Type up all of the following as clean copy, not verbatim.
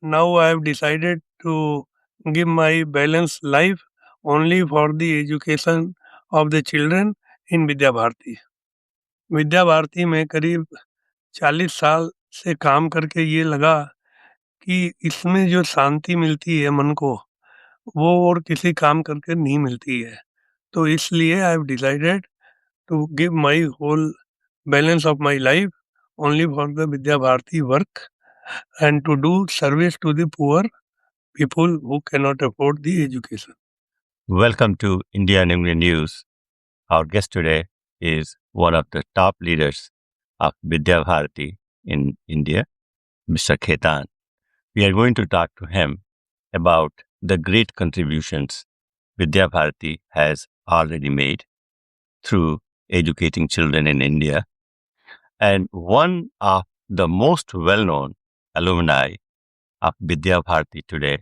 Now I have decided to give my balanced life only for the education of the children in Vidya Bharati. Vidya Bharati में करीब 40 साल से काम करके ये लगा कि इसमें जो शांति मिलती है मन को, वो और किसी काम करके नहीं मिलती है। तो इसलिए I have decided to give my whole balance of my life only for the Vidya Bharati work and to do service to the poor people who cannot afford the education. Welcome to India and England News. Our guest today is one of the top leaders of Vidya Bharati in India, Mr. Khaitan. We are going to talk to him about the great contributions Vidya Bharati has already made through educating children in India. And one of the most well-known alumni of Vidya Bharati today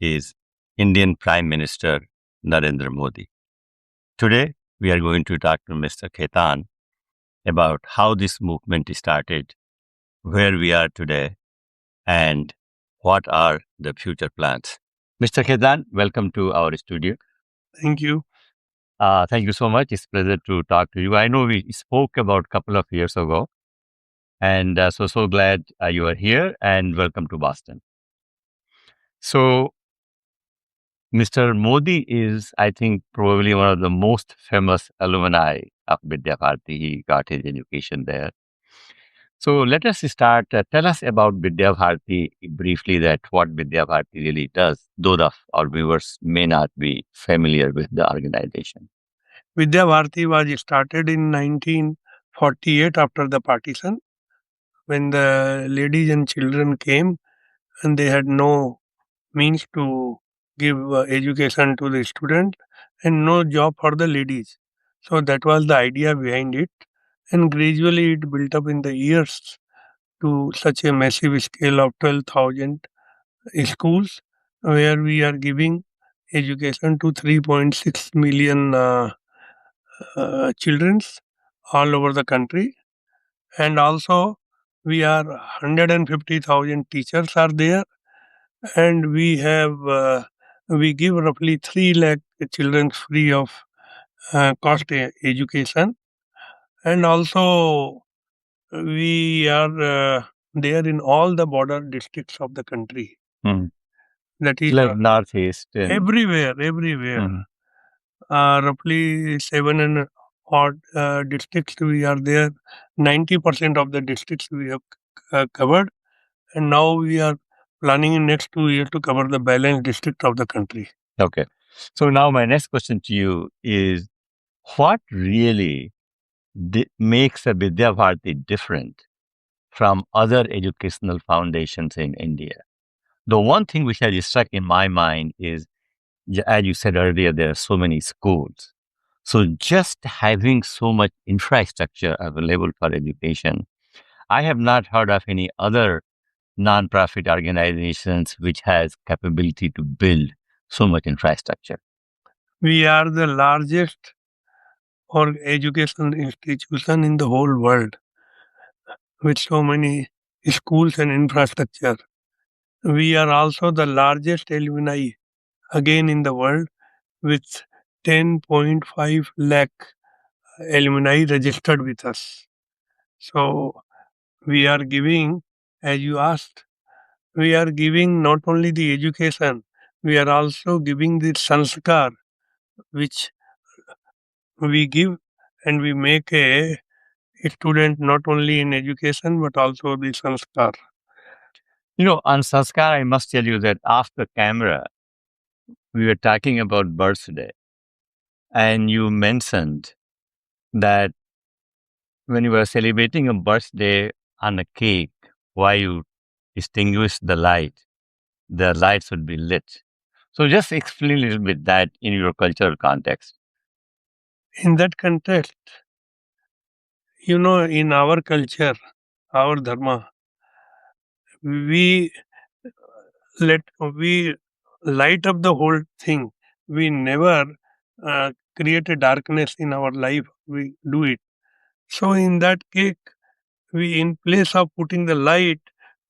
is Indian Prime Minister Narendra Modi. Today, we are going to talk to Mr. Khaitan about how this movement started, where we are today, and what are the future plans. Mr. Khaitan, welcome to our studio. Thank you. Thank you so much. It's a pleasure to talk to you. I know we spoke about a couple of years ago, and so glad you are here, and welcome to Boston. So, Mr. Modi is, I think, probably one of the most famous alumni of Vidya Bharati. He got his education there. So let us start. Tell us about Vidya Bharati briefly, that what Vidya Bharati really does. Those of our viewers may not be familiar with the organization. Vidya Bharati was started in 1948 after the partition when the ladies and children came and they had no means to give education to the student and no job for the ladies. So that was the idea behind it, and gradually it built up in the years to such a massive scale of 12,000 schools where we are giving education to 3.6 million children all over the country. And also we are 150,000 teachers are there, and we give roughly 3 lakh children free of cost education. And also we are there in all the border districts of the country. Hmm. That is Like Northeast. everywhere. Roughly 7 and odd districts we are there. 90% of the districts we have covered, and now we are planning in next 2 years to cover the balanced district of the country. Okay. So now my next question to you is, what really makes a Vidya Bharati different from other educational foundations in India? The one thing which has struck in my mind is, as you said earlier, there are so many schools. So just having so much infrastructure available for education, I have not heard of any other non-profit organizations which has capability to build so much infrastructure. We are the largest or educational institution in the whole world with so many schools and infrastructure. We are also the largest alumni again in the world with 10.5 lakh alumni registered with us. So we are giving, as you asked, we are giving not only the education, we are also giving the sanskar which we give, and we make a student not only in education but also the sanskar. You know, on Sanskar, I must tell you that off the camera, we were talking about birthday, and you mentioned that when you were celebrating a birthday on a cake, why you extinguish the lights would be lit. So just explain a little bit that in your cultural context. In that context, you know, in our culture, our dharma, we we light up the whole thing. We never create a darkness in our life. We do it. So in that cake, we in place of putting the light,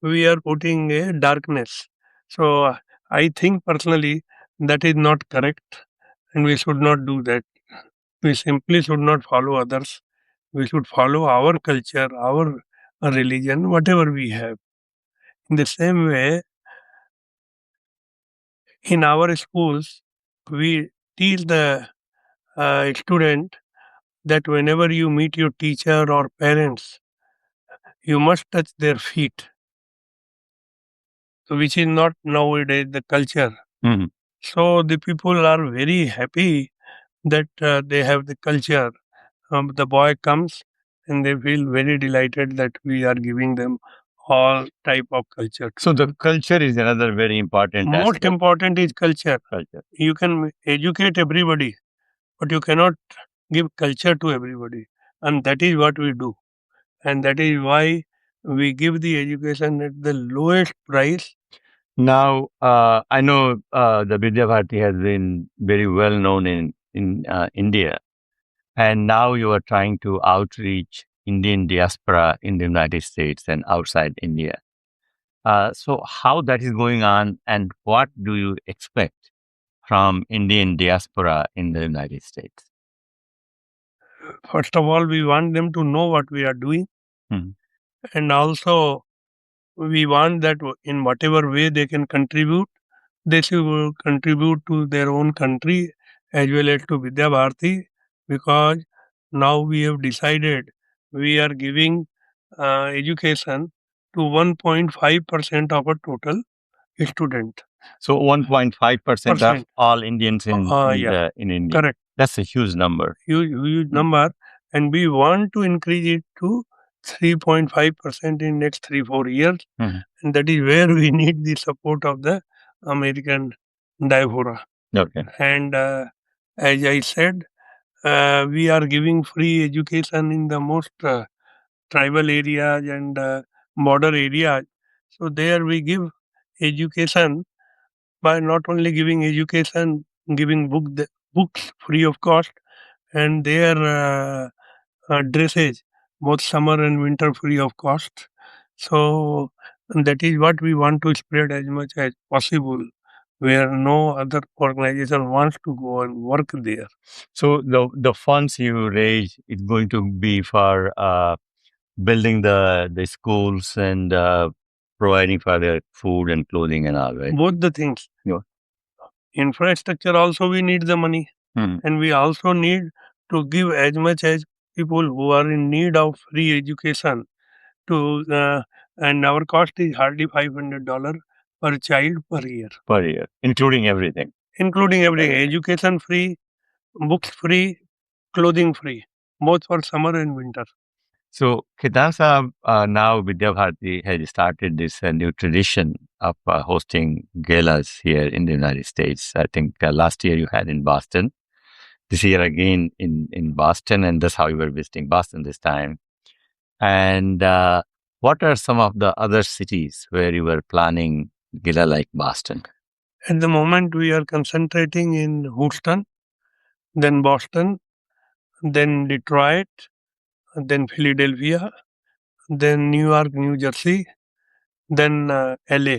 we are putting a darkness. So I think personally that is not correct, and we should not do that. We simply should not follow others. We should follow our culture, our religion, whatever we have. In the same way, in our schools, we teach the student that whenever you meet your teacher or parents, you must touch their feet. So, which is not nowadays the culture. Mhm. So the people are very happy that they have the culture. The boy comes and they feel very delighted that we are giving them all type of culture. So the culture is another very important Most aspect. important is culture. Culture. You can educate everybody, but you cannot give culture to everybody, and that is what we do, and that is why we give the education at the lowest price. Now, I know the Vidya Bharati has been very well known in India, and now you are trying to outreach Indian diaspora in the United States and outside India. So, how that is going on, and what do you expect from Indian diaspora in the United States? First of all, we want them to know what we are doing, Mhm. and also we want that in whatever way they can contribute, they should contribute to their own country as well as to Vidya Bharati, because now we have decided we are giving education to 1.5% of a total student. So, 1.5% of Percent. all Indians Yeah, in India. correct. That's a huge number. Huge number, and we want to increase it to 3.5% in next 3-4 years, Mhm. and that is where we need the support of the American diaspora. Okay. And as I said, we are giving free education in the most tribal areas and border areas. So there we give education by not only giving education, giving books free of cost, and their dresses, both summer and winter, free of cost. So that is what we want to spread as much as possible, where no other organization wants to go and work there. So the funds you raise is going to be for building the schools and providing for their food and clothing and all, right? Both the things. Yeah. Infrastructure also we need the money, Hmm. and we also need to give as much as people who are in need of free education to and our cost is hardly $500 per child per year, Per year, including everything. including everything: education free, books free, clothing free, both for summer and winter. So, Khaitan Sahab, now Vidya Bharati has started this new tradition of hosting galas here in the United States. I think last year you had in Boston, this year again in Boston, and that's how you were visiting Boston this time. And what are some of the other cities where you were planning gala like Boston? At the moment, we are concentrating in Houston, then Boston, then Detroit, then Philadelphia, then New York, New Jersey, then LA.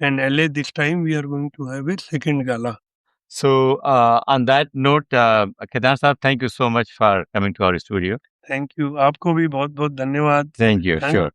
And LA this time we are going to have a second gala. So, on that note, Khaitan Sahab, thank you so much for coming to our studio. Thank you. आपको भी बहुत बहुत धन्यवाद. Thank you. Thank Sure.